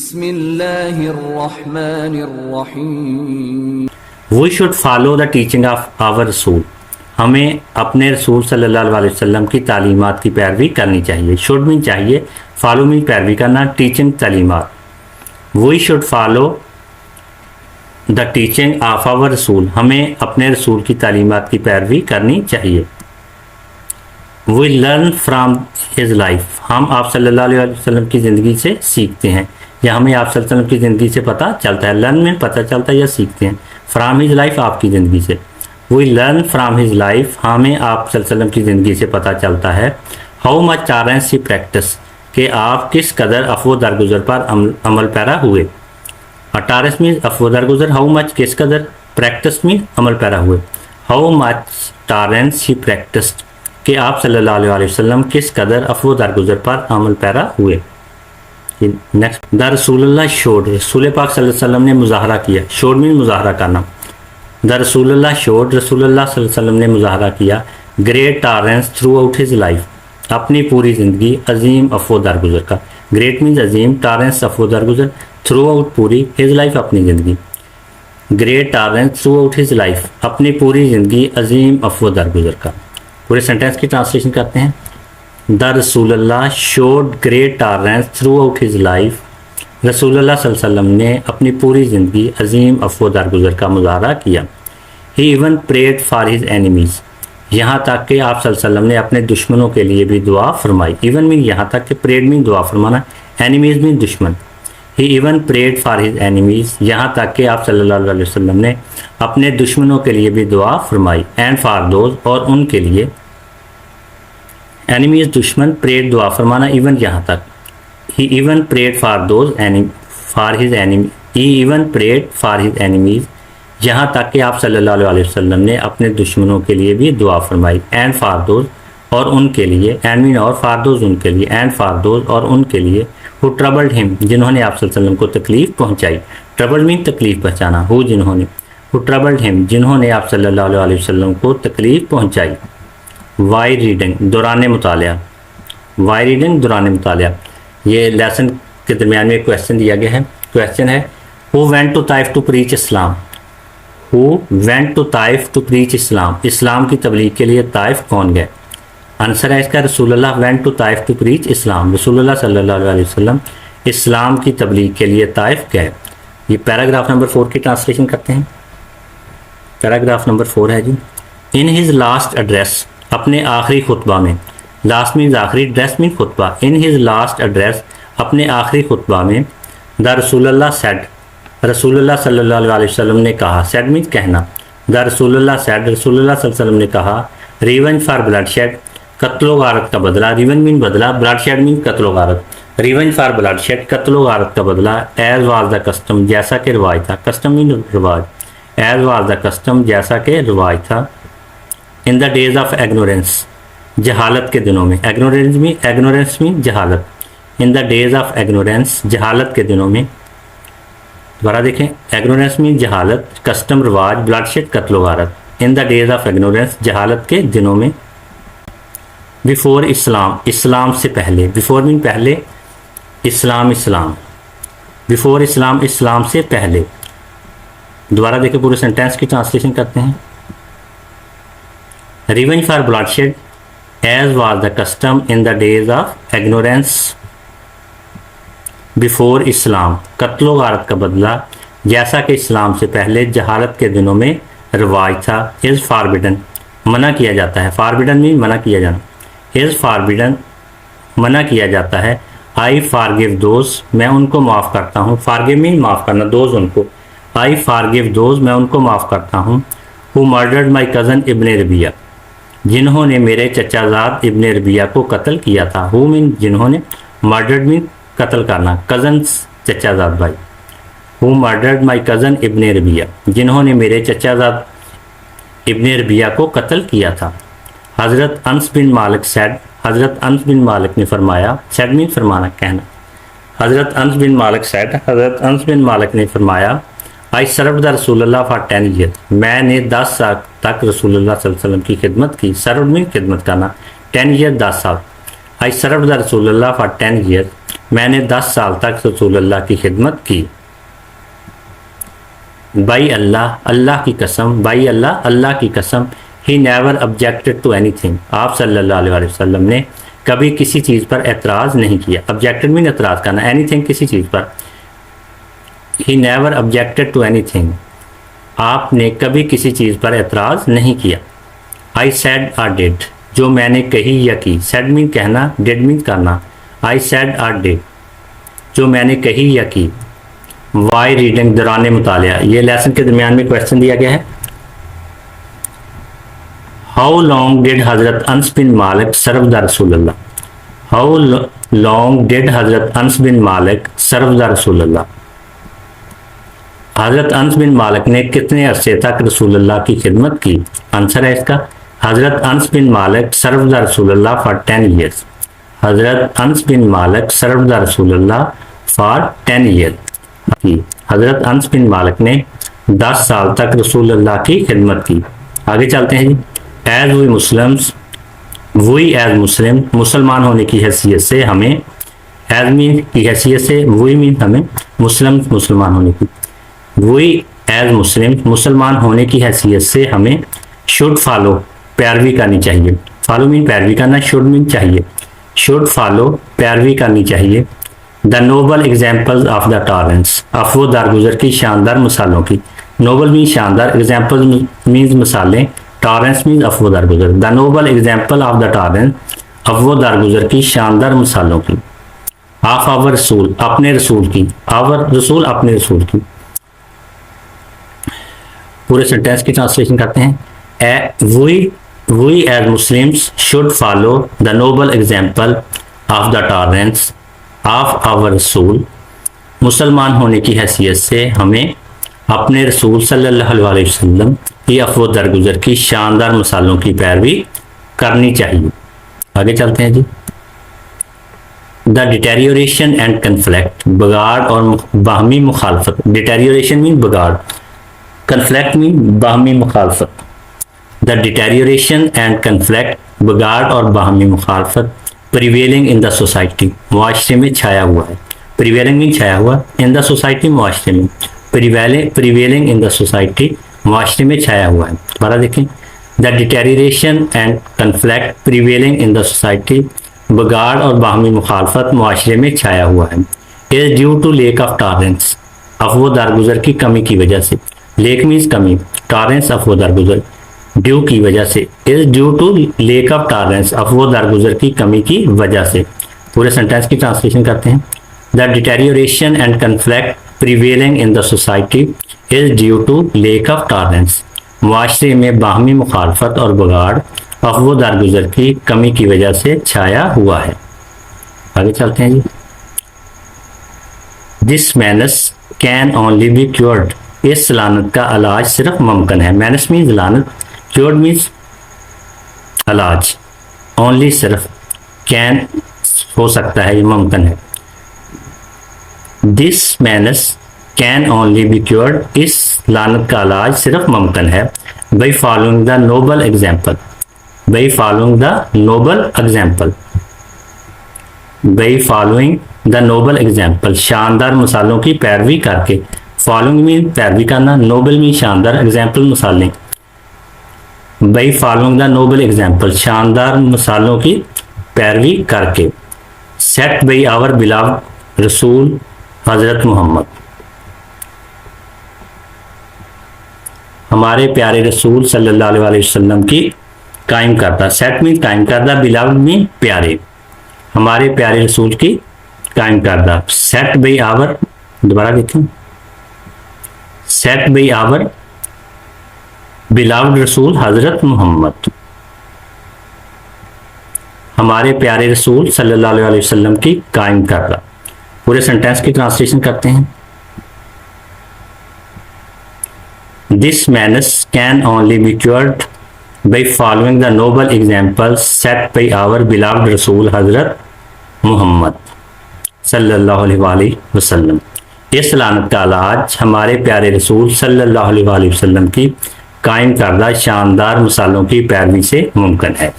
बिस्मिल्लाहिर्रहमानिर्रहीम। We should follow the teaching of our रसूल। हमें अपने रसूल सल्लल्लाहु अलैहि वसल्लम की तालीमात की पैरवी करनी चाहिए। शुड मीन चाहिए, फॉलो मीन पैरवी करना, टीचिंग तालीमात। We should follow the teaching of our रसूल। हमें अपने रसूल की तालीमात की पैरवी करनी चाहिए। We learn from his life. हम आप सल्लल्लाहु अलैहि वसल्लम की ज़िंदगी से सीखते हैं, या हमें आप सल्लल्लाहु अलैहि वसल्लम की ज़िंदगी से पता चलता है। लर्न में पता चलता है या सीखते हैं। फ्राम हिज लाइफ, आपकी ज़िंदगी से। We learn from his life, हमें आप सल्लल्लाहु अलैहि वसल्लम की ज़िंदगी से पता चलता है। How much tolerance he practice, कि आप किस कदर अफो दरगुजर पर अमल पैरा हुए। टॉलरेंस मीन अफो दरगुजर, हाउ मच किस कदर, प्रैक्टिस मीन अमल पैरा हुए। How much tolerance he practised, कि आप सल्लल्लाहु अलैहि वसल्लम किस कदर अफो दरगुजर पर अमल पैरा हुए। नेक्स्ट, द रसूलुल्लाह शोड, रसूल पाक सल्लल्लाहु अलैहि वसल्लम ने मुजाहरा किया। शोड मीन मुजाहरा करना। द रसूलुल्लाह शोड, रसूलुल्लाह सल्लल्लाहु अलैहि वसल्लम ने मुजाहरा किया। Great tolerance through out his life, अपनी पूरी ज़िंदगी अजीम अफो दरगुजर का। ग्रेट मीन्स अजीम, टॉलरेंस अफो दरगुजर, थ्रू आउट पूरी, हिज लाइफ अपनी ज़िंदगी। Great tolerance through out his life, अपनी पूरी ज़िंदगी अजीम अफो दरगुजर का। पूरे सेंटेंस की ट्रांसलेशन करते हैं। द रसूलुल्लाह showed great tolerance through out his life. रसूलुल्लाह सल्लल्लाहु अलैहि वसल्लम ने अपनी पूरी ज़िंदगी अजीम अफो दरगुजर का मुजाहरा किया। He even prayed for his enemies, यहाँ तक कि आप सल्लल्लाहु अलैहि वसल्लम ने अपने दुश्मनों के लिए भी दुआ फरमाई। इवन मीन यहाँ तक कि, प्रेड मीन दुआ फरमाना, एनिमीज़ मीन दुश्मन। He even prayed for his enemies, यहाँ तक कि आप सल्लल्लाहु अलैहि वसल्लम ने अपने दुश्मनों के लिए भी दुआ फरमाई। एंड फॉर दोज, और उनके लिए। एनिमीज़ दुश्मन, प्रेड दुआ फरमाना, इवन यहाँ तक। He even prayed for those for his enemy, he even prayed for his enemies, यहाँ तक कि आप सल्लल्लाहु अलैहि वसल्लम ने अपने दुश्मनों के लिए भी दुआ फरमाई। एंड फॉर दोज, और उनके लिए। एंड मीन और, फॉर दोज उनके लिए। एंड फॉर दोज, और उनके लिए। हु ट्रबल्ड हिम, जिन्होंने आप सल्लल्लाहु अलैहि वसल्लम को तकलीफ़ पहुँचाई। ट्रबल्ड मीन तकलीफ़ पहुँचाना। हु जिन्होंने, हु ट्रबल्ड हिम, जिन्होंने आप सल्लल्लाहु अलैहि वसल्लम को तकलीफ़ पहुँचाई। वाई रीडिंग, दौरान मुतालिया। वाई रीडिंग, दौरान मुतालिया। ये लेसन के दरमियान में एक क्वेश्चन दिया गया है। क्वेश्चन है, who went to Taif to preach Islam. Who went to Taif to preach Islam, इस्लाम की तबलीग के लिए ताइफ कौन गए। आंसर है इसका, रसूलुल्लाह went to Taif to preach Islam. रसूलुल्लाह सल्लल्लाहु अलैहि वसल्लम इस्लाम की तबलीग के लिए ताइफ गए। ये पैराग्राफ नंबर 4 की ट्रांसलेशन करते हैं। पैराग्राफ नंबर 4 है जी। इन हिज लास्ट एड्रेस, अपने आखिरी खुतबा में। लास्ट मीन्स आखिरी, ड्रेस मीन खुतबा। इन हिज लास्ट एड्रेस, अपने आखिरी खुतबा में। द रसूलुल्लाह सेड, रसूलुल्लाह सल्लल्लाहु अलैहि वसल्लम ने कहा। सेड मीन कहना। द रसूलुल्लाह सेड, रसूलुल्लाह सल्लल्लाहु अलैहि वसल्लम ने कहा। रिवेंज फॉर ब्लड शेड, कत्लो गारत का बदला। रिवेंज मीन बदला, ब्लड शेड मीन कत्लो गारत। रिवेंज फॉर ब्लड शेड, कत्लो गारत का बदला। एज वाज द कस्टम, जैसा कि रिवाज था। कस्टम मीन रिवाज। एज वाज द कस्टम, जैसा कि रिवाज था। In the days of ignorance, जहालत के दिनों में। एग्नोरेंस मीन जहालत। In the days of ignorance, जहालत के दिनों में। दोबारा देखें, एग्नोरेंस मीन जहालत, कस्टम रिवाज, ब्लड शेड कत्लो गारत। In the days of ignorance, जहालत के दिनों में। बिफोर इस्लाम, इस्लाम से पहले। बिफोर मीन पहले, इस्लाम इस्लाम। बिफोर इस्लाम, इस्लाम से पहले। दोबारा देखें, पूरे सेंटेंस की ट्रांसलेशन करते हैं। Revenge for bloodshed as was the custom in the days of ignorance before Islam, कत्लो गारत का बदला जैसा कि इस्लाम से पहले जहालत के दिनों में रिवाज था। इज़ फॉरबिडन, मना किया जाता है। फॉरबिडन मीन मना किया जाना। इज़ फॉरबिडन, मना किया जाता है। आई फॉरगिव दोज, मैं उनको माफ़ करता हूँ। फॉरगिव मीन माफ़ करना, दोज उनको। आई फॉरगिव दोज, मैं उनको माफ़ करता हूँ। हु मर्डर्ड माई कज़न इब्न रबिया, जिन्होंने मेरे चचाजाद इब्न रबिया को कत्ल किया था। हु मीन जिन्होंने, मर्डर्ड मीन कत्ल करना, कज़न चचाजाद भाई। हु मर्डर्ड माई कज़न इब्न रबिया, जिन्होंने मेरे चचाजाद इब्न रबिया को कत्ल किया था। हज़रत अनस बिन मालिक सेड, हज़रत अनस बिन मालिक ने फरमाया। सेड मीन फरमाना, कहना। हज़रत अनस बिन मालिक सेड, हज़रत अनस बिन मालिक ने फरमाया। आई सर्व्ड द रसूलुल्लाह फॉर 10 ईयर, मैंने 10 साल तक रसूलुल्लाह सल्लल्लाहु अलैहि वसल्लम की खिदमत की। सर्व्ड मीन खिदमत करना, 10 ईयर 10 साल। आई सर्व्ड द रसूलुल्लाह फॉर 10 ईयर, मैंने 10 साल तक रसूलुल्लाह की खिदमत की। बाई अल्लाह, अल्लाह की कसम, बाई अल्लाह, अल्लाह की कसम, he never objected to anything, आप सल्लल्लाहु अलैहि वसल्लम ने कभी किसी चीज़ पर एतराज़ नहीं किया। ऑब्जेक्टेड मीन एतराज़ करना, एनीथिंग किसी चीज़ पर। He never objected to anything, आपने कभी किसी चीज़ पर एतराज़ नहीं किया। आई सेड आर डिड, जो मैंने कही या की, सेड मीन कहना, डिड मीन करना। आई सेड आर डिड, जो मैंने कही या की। वाई रीडिंग, दौरान मुतालिया, ये लेसन के दरमियान में क्वेश्चन दिया गया है। हाउ लॉन्ग डिड हजरत अनस बिन मालिक सर्व द रसूलुल्लाह, हाउ लॉन्ग डिड हजरत अनस बिन मालिक सर्व द रसूलुल्लाह, हजरत अनस बिन मालिक ने कितने अरसे तक रसूलुल्लाह की खिदमत की। आंसर है इसका, हजरत अनस बिन मालिक सर्व द रसूलुल्लाह फॉर 10 ईयर्स, हजरत अनस बिन मालिक सर्व द रसूलुल्लाह फॉर 10 ईयर्स। हजरत अनस बिन मालिक ने 10 साल तक रसूलुल्लाह की खिदमत की। आगे चलते हैं जी। एज वी मुस्लिम्स, वही एज मुस्लिम, मुसलमान होने की हैसियत से हमें, एज मीन की हैसियत से, वही मीन हमें, मुस्लिम मुसलमान होने की, वही एज मुस्लिम मुसलमान होने की हैसियत से हमें शुड फॉलो, पैरवी करनी चाहिए। फॉलो मीन पैरवी करना, शुड मीन चाहिए, शुड फॉलो पैरवी करनी चाहिए। The noble examples of the tolerance, अफवो दरगुजर की शानदार मिसालों की। नोबल मीन शानदार, एग्जाम्पल मीन्स मिसालें, टॉलरेंस मीन्स अफवो दरगुजर। The noble example of the tolerance, अफवो दरगुजर की शानदार मिसालों की। ऑफ आवर रसूल, अपने रसूल की, आवर रसूल अपने रसूल की। पूरे सेंटेंस की ट्रांसलेशन करते हैं। We as Muslims should follow the noble example of the tolerance of our रसूल, मुसलमान होने की हैसियत से हमें अपने रसूल सल्लल्लाहु अलैहि वसल्लम की अफवो दरगुजर की शानदार मिसालों की पैरवी करनी चाहिए। आगे चलते हैं जी। द डिटेरियोरेशन एंड कन्फ्लिक्ट, बिगाड़ और बाहमी मुखालफत। डिटेरियोरेशन मीन बिगाड़, कन्फ्लिक्ट मीन बाहमी मुखालफत। द डिटेरियोरेशन एंड कन्फ्लिक्ट, बिगाड़ और बाहमी मुखालफत, प्रिवेलिंग इन द सोसाइटी, मुआशरे में छाया हुआ है। प्रिवेलिंग मीन छाया हुआ, इन द सोसाइटी मुआशरे में, प्रिवेलिंग इन द सोसाइटी मुआशरे में छाया हुआ है। दोबारा देखें। The deterioration and conflict prevailing in the society, बिगाड़ और बाहमी मुखालफत मुआशरे में छाया हुआ है। Is due to lack of tolerance, अफवो दरगुजर की कमी की वजह से। लेक मीन्स कमी, टॉलरेंस अफवो दरगुजर, ड्यू की वजह से। Is due to lack of tolerance, अफवो दरगुजर की कमी की वजह से। पूरे सेंटेंस की ट्रांसलेशन करते हैं। The deterioration and conflict prevailing in the society is due to lack of tolerance, मुआशरे में बाहमी मुखालफत और बिगाड़ अफवो दरगुजर की कमी की वजह से छाया हुआ है। आगे चलते हैं जी। This menace can only be cured, इस लानत का इलाज सिर्फ मुमकिन है। मैनस मीन्स लानत, क्योर्ड मीन्स इलाज, ओनली सिर्फ, कैन हो सकता है, ये मुमकिन है। This menace can only be cured, इस लानत का इलाज सिर्फ मुमकिन है। By following the noble example, by following the noble example, by following the noble example, शानदार मिसालों की पैरवी करके। फॉलोइंग मीन पैरवी करना, नोबल मीन शानदार, एग्जाम्पल मिसालें। By following the noble example, शानदार मिसालों की पैरवी करके। सेट बाई आवर बिलव्ड रसूल हजरत मोहम्मद, हमारे प्यारे रसूल सल्लल्लाहु अलैहि वसल्लम की कायम करदा। सेट मीन कायम करदा, बिलव्ड मीन प्यारे, हमारे प्यारे रसूल की कायम करदा। सेट बाई आवर, दोबारा देखें। सेट बाई आवर बिलव्ड रसूल हजरत मोहम्मद, हमारे प्यारे रसूल सल्लल्लाहु अलैहि वसल्लम की कायम करदा। पूरे सेंटेंस की ट्रांसलेशन करते हैं। This menace can only be cured by following the noble example set by our beloved रसूल हजरत मोहम्मद सल्लल्लाहु अलैहि वसल्लम, इस लानत का इलाज हमारे प्यारे रसूल सल्लल्लाहु अलैहि वसल्लम की कायम करदा शानदार मिसालों की पैरवी से मुमकिन है।